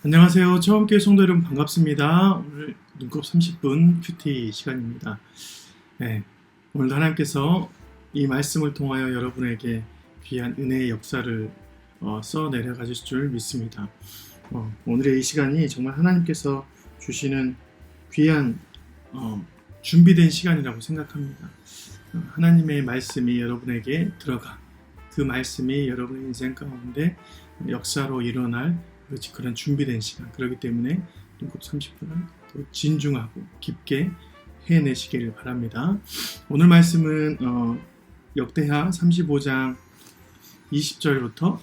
안녕하세요. 처음 께 성도 여러분 반갑습니다. 오늘 눈곱 30분 큐티 시간입니다. 네, 오늘도 하나님께서 이 말씀을 통하여 여러분에게 귀한 은혜의 역사를 써 내려 가실 줄 믿습니다. 오늘의 이 시간이 정말 하나님께서 주시는 귀한 준비된 시간이라고 생각합니다. 하나님의 말씀이 여러분에게 들어가 그 말씀이 여러분의 인생 가운데 역사로 일어날 그런 준비된 시간, 그렇기 때문에 눈곱 30분을 또 진중하고 깊게 해내시기를 바랍니다. 오늘 말씀은 역대하 35장 20절부터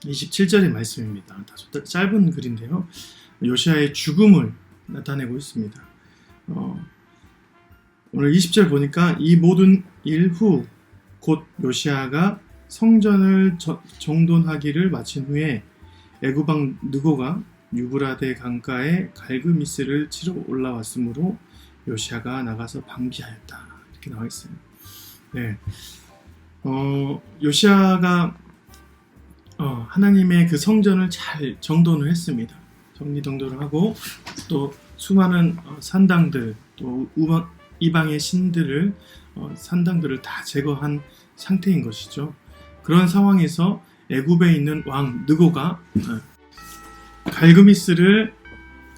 27절의 말씀입니다. 다소 짧은 글인데요, 요시야의 죽음을 나타내고 있습니다. 오늘 20절 보니까 이 모든 일 후 곧 요시야가 성전을 정돈하기를 마친 후에 애굽 왕 느고가 유브라데 강가에 갈그미스를 치러 올라왔으므로 요시야가 나가서 방비하였다. 이렇게 나와 있어요. 네, 요시야가 하나님의 그 성전을 잘 정돈을 했습니다. 정리정돈을 하고 또 수많은 산당들, 또 이방의 신들을 산당들을 다 제거한 상태인 것이죠. 그런 상황에서 애굽에 있는 왕 느고가 갈그미스를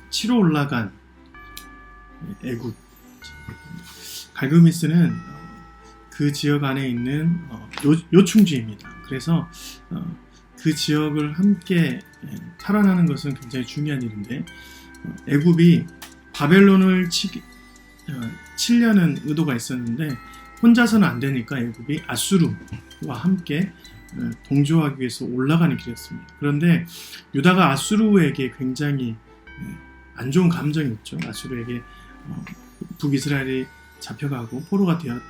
치러 올라간 애굽. 갈그미스는 그 지역 안에 있는 요충지입니다. 그래서 그 지역을 함께 탈환하는 것은 굉장히 중요한 일인데, 애굽이 바벨론을 치려는 의도가 있었는데 혼자서는 안 되니까 애굽이 아수르와 함께 동조하기 위해서 올라가는 길이었습니다. 그런데 유다가 아수르에게 굉장히 안 좋은 감정이 있죠. 아수르에게 북이스라엘이 잡혀가고 포로가 되었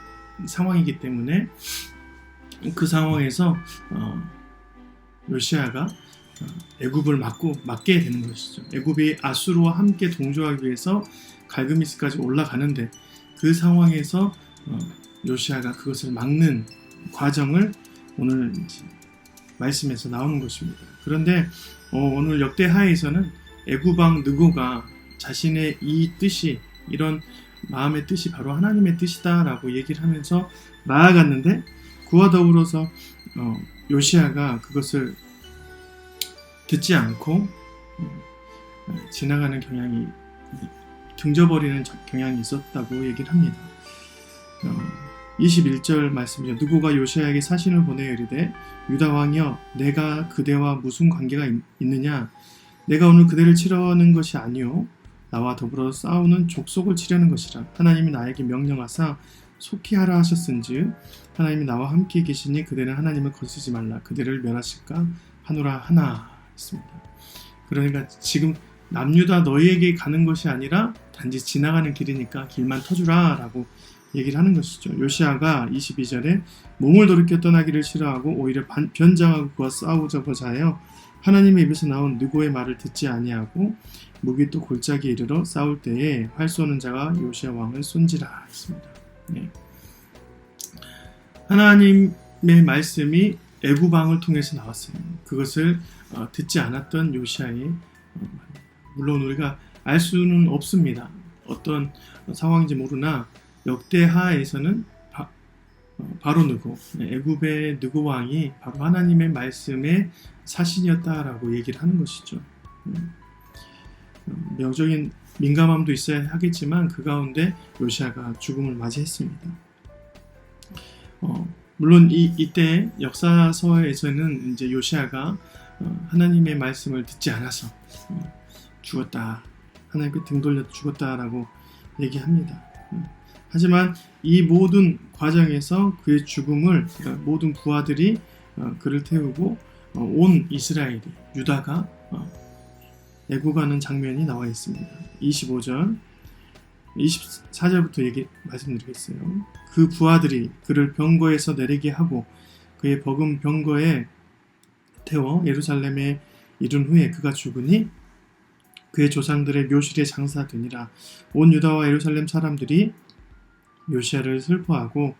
상황이기 때문에 그 상황에서 요시야가 애굽을 막게 되는 것이죠. 애굽이 아수르와 함께 동조하기 위해서 갈그미스까지 올라가는데 그 상황에서 요시야가 그것을 막는 과정을 오늘 말씀에서 나오는 것입니다. 그런데 오늘 역대하에서는 애굽 왕 느고가 자신의 이 뜻이, 이런 마음의 뜻이 바로 하나님의 뜻이다라고 얘기를 하면서 나아갔는데, 그와 더불어서 요시야가 그것을 듣지 않고 지나가는 경향이, 등져버리는 경향이 있었다고 얘기를 합니다. 21절 말씀이죠. 느고가 요시야에게 사신을 보내어 이르되 유다 왕이여, 내가 그대와 무슨 관계가 있느냐? 내가 오늘 그대를 치려는 것이 아니요 나와 더불어 싸우는 족속을 치려는 것이라. 하나님이 나에게 명령하사 속히 하라 하셨은즉 하나님이 나와 함께 계시니 그대는 하나님을 거스르지 말라. 그대를 멸하실까 하노라 하나 했습니다. 그러니까 지금 남유다 너희에게 가는 것이 아니라 단지 지나가는 길이니까 길만 터주라 라고 얘기를 하는 것이죠. 요시야가 22절에 몸을 돌이켜 떠나기를 싫어하고 오히려 변장하고 그와 싸우자고자 하여 하나님의 입에서 나온 느고의 말을 듣지 아니하고 무기 또 골짜기에 이르러 싸울 때에 활 쏘는 자가 요시야 왕을 쏜지라 했습니다. 네. 하나님의 말씀이 애굽 왕을 통해서 나왔어요. 그것을 듣지 않았던 요시야의 물론 우리가 알 수는 없습니다. 어떤 상황인지 모르나 역대하에서는 바로 느고, 애굽의 느고 왕이 바로 하나님의 말씀의 사신이었다라고 얘기를 하는 것이죠. 명적인 민감함도 있어야 하겠지만 그 가운데 요시야가 죽음을 맞이했습니다. 물론 이때 역사서에서는 이제 요시야가 하나님의 말씀을 듣지 않아서 죽었다, 하나님께 등 돌려 죽었다라고 얘기합니다. 하지만 이 모든 과정에서 그의 죽음을 모든 부하들이 그를 태우고 온 이스라엘이, 유다가 애고가는 장면이 나와 있습니다. 25절 24절부터 말씀드리겠어요. 그 부하들이 그를 병거에서 내리게 하고 그의 버금 병거에 태워 예루살렘에 이른 후에 그가 죽으니 그의 조상들의 묘실에 장사되니라. 온 유다와 예루살렘 사람들이 요시야를 슬퍼하고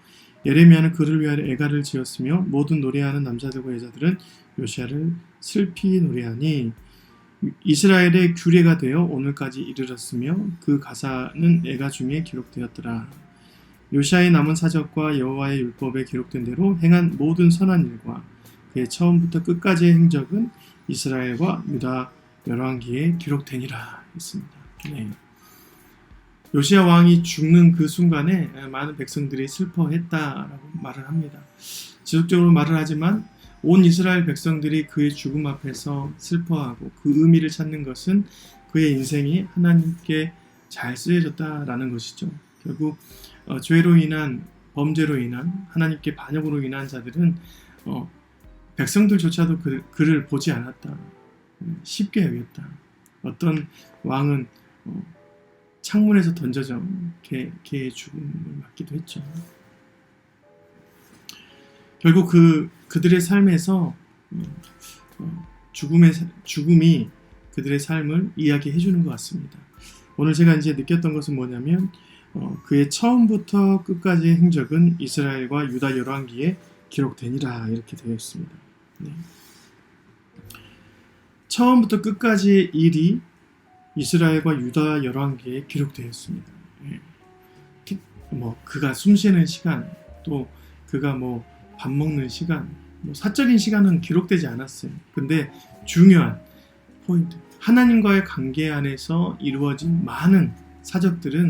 예레미야는 그를 위하여 애가를 지었으며 모든 노래하는 남자들과 여자들은 요시야를 슬피 노래하니 이스라엘의 규례가 되어 오늘까지 이르렀으며 그 가사는 애가 중에 기록되었더라. 요시아의 남은 사적과 여호와의 율법에 기록된 대로 행한 모든 선한 일과 그의 처음부터 끝까지의 행적은 이스라엘과 유다 열왕기에 기록되니라 했습니다. 네. 요시야 왕이 죽는 그 순간에 많은 백성들이 슬퍼했다라고 말을 합니다. 지속적으로 말을 하지만 온 이스라엘 백성들이 그의 죽음 앞에서 슬퍼하고 그 의미를 찾는 것은 그의 인생이 하나님께 잘 쓰여졌다라는 것이죠. 결국 죄로 인한 범죄로 인한 하나님께 반역으로 인한 자들은 백성들조차도 그를 보지 않았다. 쉽게 여겼다. 어떤 왕은 창문에서 던져져 개의 죽음을 맞기도 했죠. 결국 그들의 삶에서 죽음이 그들의 삶을 이야기해 주는 것 같습니다. 오늘 제가 이제 느꼈던 것은 뭐냐면 그의 처음부터 끝까지의 행적은 이스라엘과 유다 열왕기에 기록되니라 이렇게 되어 있습니다. 네. 처음부터 끝까지의 일이 이스라엘과 유다 열왕기에 기록되었습니다. 네. 그가 숨쉬는 시간, 또 그가 밥 먹는 시간, 사적인 시간은 기록되지 않았어요. 근데 중요한 포인트, 하나님과의 관계 안에서 이루어진 많은 사적들은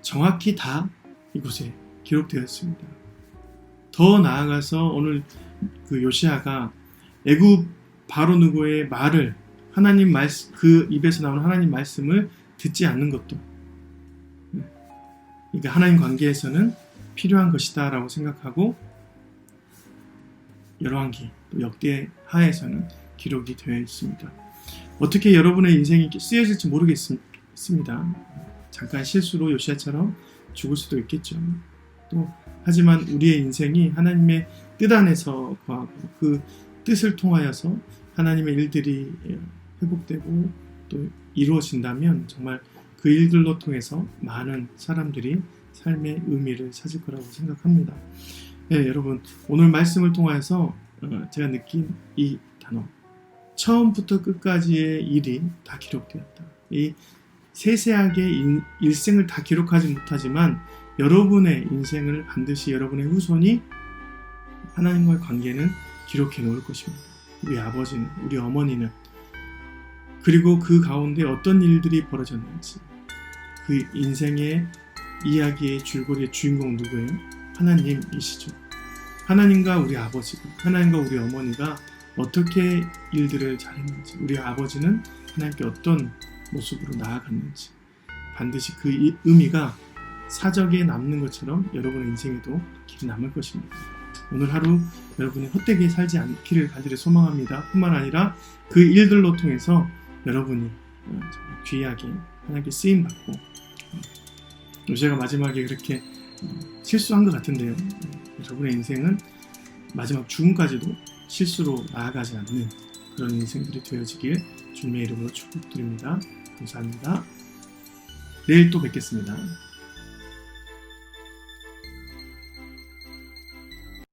정확히 다 이곳에 기록되었습니다. 더 나아가서 오늘 그 요시아가 애굽 바로 누구의 말을 하나님 말씀, 그 입에서 나오는 하나님 말씀을 듣지 않는 것도, 그러니까 하나님 관계에서는 필요한 것이다라고 생각하고 열왕기 또 역대 하에서는 기록이 되어 있습니다. 어떻게 여러분의 인생이 쓰여질지 모르겠습니다. 잠깐 실수로 요시아처럼 죽을 수도 있겠죠. 또 하지만 우리의 인생이 하나님의 뜻 안에서 거하고 그 뜻을 통하여서 하나님의 일들이 회복되고 또 이루어진다면 정말 그 일들로 통해서 많은 사람들이 삶의 의미를 찾을 거라고 생각합니다. 네, 여러분 오늘 말씀을 통해서 제가 느낀 이 단어, 처음부터 끝까지의 일이 다 기록되었다. 이 세세하게 일생을 다 기록하지 못하지만 여러분의 인생을 반드시 여러분의 후손이 하나님과의 관계는 기록해 놓을 것입니다. 우리 아버지는, 우리 어머니는, 그리고 그 가운데 어떤 일들이 벌어졌는지, 그 인생의 이야기의 줄거리의 주인공 누구예요? 하나님이시죠. 하나님과 우리 아버지가, 하나님과 우리 어머니가 어떻게 일들을 잘했는지, 우리 아버지는 하나님께 어떤 모습으로 나아갔는지, 반드시 그 의미가 사적에 남는 것처럼 여러분의 인생에도 길이 남을 것입니다. 오늘 하루 여러분이 헛되게 살지 않기를 간절히 소망합니다. 뿐만 아니라 그 일들로 통해서 여러분이 귀하게 하나님께 쓰임받고, 제가 마지막에 그렇게 실수한 것 같은데요. 여러분의 인생은 마지막 죽음까지도 실수로 나아가지 않는 그런 인생들이 되어지길 주님의 이름으로 축복드립니다. 감사합니다. 내일 또 뵙겠습니다.